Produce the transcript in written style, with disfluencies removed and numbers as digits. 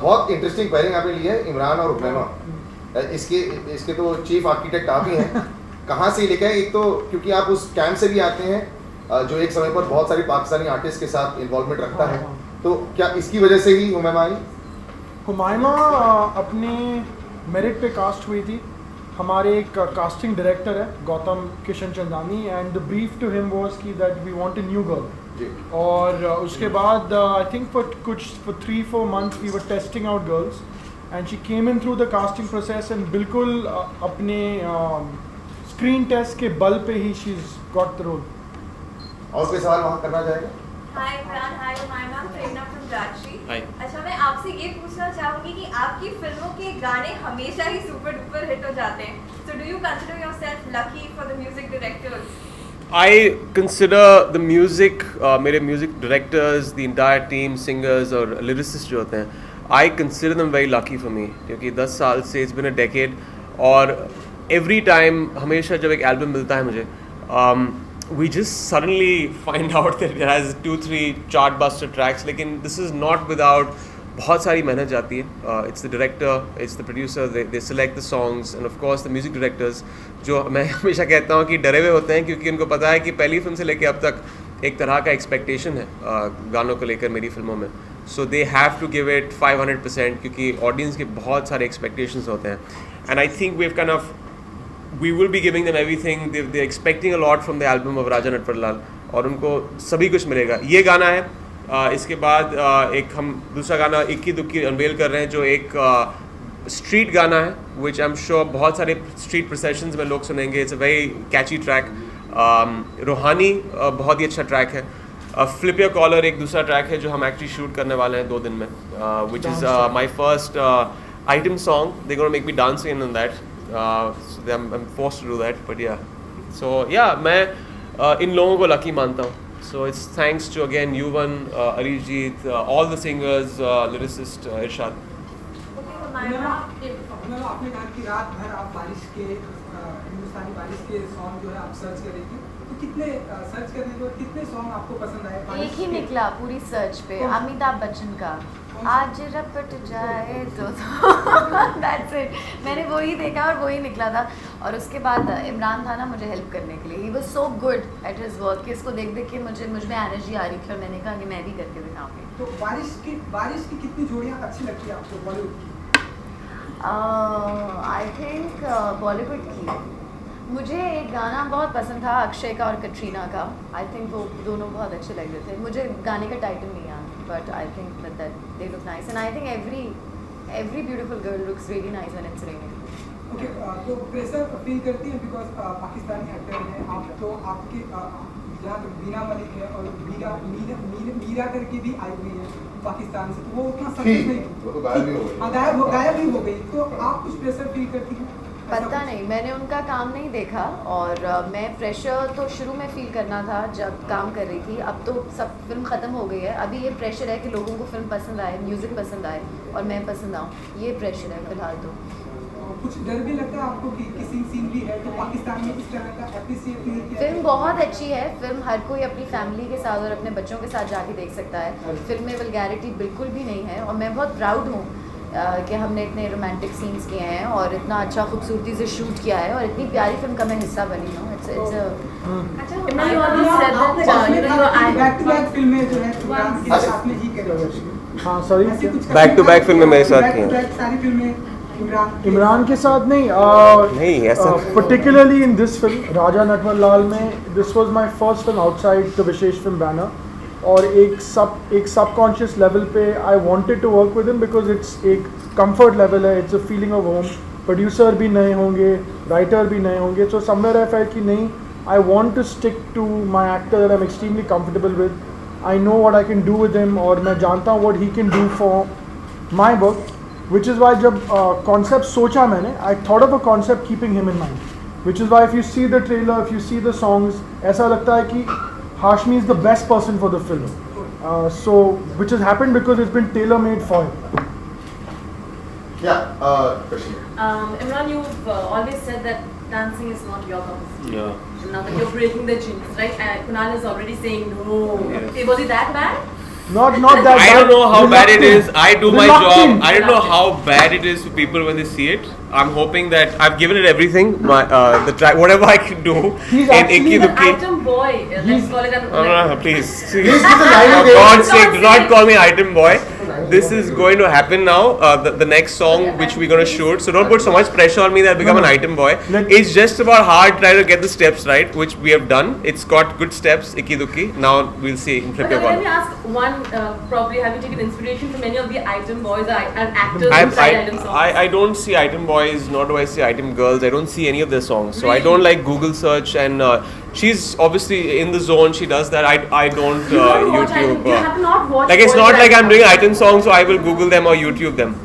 बहुत interesting pairing आपने ली है, इमरान और उमैमा। इसके तो चीफ आर्किटेक्ट आप ही हैं। कहाँ से लेके आए? एक तो क्योंकि आप उस कैंप से भी आते हैं जो एक समय पर बहुत सारी पाकिस्तानी आर्टिस्ट के साथ इन्वॉल्वमेंट रखता है, तो क्या इसकी वजह से ही हुमैमा आई? हुमायमा अपने मेरिट पे कास्ट हुई थी। हमारे एक कास्टिंग डायरेक्टर है Gautam Kishan Chandani, and the brief to him was कि that we want a new girl. और उसके बाद I think for 3-4 months we were testing out girls and she came in through the casting process and बिल्कुल अपने screen test के बल पे ही she is got the role. और कोई सवाल वहाँ करना चाहेगा? Hi Imran, hi Humaima, Prerna from Rajshri. Hi. अच्छा, मैं आपसे ये पूछना चाहूँगी कि आपकी फिल्मों के गाने हमेशा ही सुपर डुपर हिट हो जाते हैं, so do you consider yourself lucky for the music directors? I consider the music, मेरे music directors, the entire team, singers और lyricists जो होते हैं, I consider them very lucky for me, क्योंकि 10 साल से it's been a decade, और every time हमेशा जब एक एल्बम मिलता है मुझे, we just suddenly find out that it has 2-3 chart buster tracks, लेकिन this is not without बहुत सारी मेहनत जाती है। It's the director, it's the producer, they select the songs, end of course the music directors, जो मैं हमेशा कहता हूँ कि डरे हुए होते हैं, क्योंकि उनको पता है कि पहली फिल्म से लेकर अब तक एक तरह का एक्सपेक्टेशन है गानों को लेकर मेरी फिल्मों में। So they have to give it 500%, क्योंकि ऑडियंस के बहुत सारे एक्सपेक्टेशंस होते हैं, and I think we have kind of we will be giving them everything. They're expecting a lot from the album of Raja Natwarlal, और उनको सभी कुछ मिलेगा। ये गाना है, इसके बाद एक हम दूसरा गाना इक्की दुक्की अनवेल कर रहे हैं, जो एक स्ट्रीट गाना है, विच आई एम श्योर बहुत सारे स्ट्रीट प्रोसेशंस में लोग सुनेंगे। It's a very catchy track. रूहानी बहुत ही अच्छा ट्रैक है। फ्लिप योर कॉलर एक दूसरा ट्रैक है जो हम एक्चुअली शूट करने वाले हैं 2 दिन में, which is my first item song. They gonna make me dance in that, so I'm forced to do that, but yeah, so yeah, मैं इन लोगों को लकी मानता हूँ। So it's thanks to again Yuvan, Arijit, all the singers, lyricist, Irshad. आपने कहा कि रात भर आप बारिश के हिंदुस्तानी बारिश के सॉन्ग जो है आप सर्च कर रही थी, तो कितने सर्च करने के बाद कितने सॉन्ग आपको पसंद आए? एक ही निकला पूरी सर्च पे, अमिताभ बच्चन का आज रपट जाए तो दैट्स इट। मैंने वही देखा और वही निकला था, और उसके बाद इमरान था ना मुझे हेल्प करने के लिए। He was so good at his work कि इसको देख देख के मुझ में एनर्जी आ रही थी, और मैंने कहा कि मैं भी करके दिखाऊंगी। तो बारिश की कितनी जोड़ियाँ अच्छी लगती है आपको बॉलीवुड की? आई थिंक बॉलीवुड की मुझे एक गाना बहुत पसंद था अक्षय का और कटरीना का। आई थिंक वो दोनों बहुत अच्छे लग रहे थे। मुझे गाने का टाइटल नहीं याद, but I think that they look nice, and I think every beautiful girl looks really nice when it's raining. Okay, तो प्रेशर फील करती है बिकॉज पाकिस्तानी एक्टर हैं आप, तो आपके जहाँ तक बीना मलिक है और मीरा करके भी आई हुई है पाकिस्तान से, तो वो उतना सक्सेस नहीं, वो तो गायब ही हो गई। गायब ही हो गई, तो आप कुछ प्रेशर फील करती हैं? पता नहीं, मैंने उनका काम नहीं देखा, और मैं प्रेशर तो शुरू में फ़ील करना था जब काम कर रही थी। अब तो सब फिल्म ख़त्म हो गई है, अभी ये प्रेशर है कि लोगों को फिल्म पसंद आए, म्यूज़िक पसंद आए और मैं पसंद आऊँ, ये प्रेशर है फ़िलहाल। तो कुछ डर भी लगता है आपको कि किसी सीन भी है तो पाकिस्तान में इस तरह का एप्रिशिएट नहीं किया? फिल्म बहुत अच्छी है। फिल्म हर कोई अपनी फैमिली के साथ और अपने बच्चों के साथ जाके देख सकता है। फिल्म में वल्गैरिटी बिल्कुल भी नहीं है, और मैं बहुत प्राउड हूँ कि हमने इतने रोमांटिक सीन्स किए हैं और इतना अच्छा खूबसूरती से शूट किया है, और इतनी प्यारी फिल्म का मैं हिस्सा बनी हूँ। बैक टू बैक फिल्में मेरे साथ की हैं। सारी फिल्में इमरान के साथ नहीं, नहीं ऐसा particularly in this film Raja Natwarlal में this was my first film outside the Vishesh film banner, और एक सबकॉन्शियस लेवल पे I wanted to work with him because it's एक कंफर्ट लेवल है, it's a feeling of home. Producer भी नए होंगे, writer भी नए होंगे, सो समवेयर आई फेल्ट कि नहीं, I want to stick to my actor that I am extremely comfortable with. I know what I can do with him, और मैं जानता हूँ what he can do for my work, which is why जब concept सोचा मैंने, I thought of a concept keeping him in mind, which is why if you see the trailer, if you see the songs, ऐसा लगता है कि Hashmi is the best person for the film, so which has happened because it's been tailor made for him. Yeah, Kashmir. Imran, you've always said that dancing is not your cup of tea. Yeah. Now that you're breaking the jinx, right? Kunal is already saying no. Yes. Okay, was it that bad? Not that bad. I don't know how bad it is. I do my Reluctant. job. I don't know how bad it is for people when they see it. I'm hoping that I've given it everything. My the track, whatever I can do. He's in actually Ikki He's an Dukki. item boy. Let's call it an. No, please. Please, this is a live For God's game. sake, do not call me item boy. This is going to happen now. The next song which we're going to shoot. So don't put so much pressure on me that I become an item boy. It's just about hard trying to get the steps right, which we have done. It's got good steps, Ikki Dukki. Now we'll see in Flip But Your let me Corner. ask one. Probably have you taken inspiration from any of the item boys and actors I, inside item songs? I don't see item boys, nor do I see item girls. I don't see any of their songs. So I Really? don't like Google search, and she's obviously in the zone. She does that. I don't You don't watch item. YouTube. You have to not watch. Like it's boys not like item I'm doing songs. item songs, so I will Google them or YouTube them.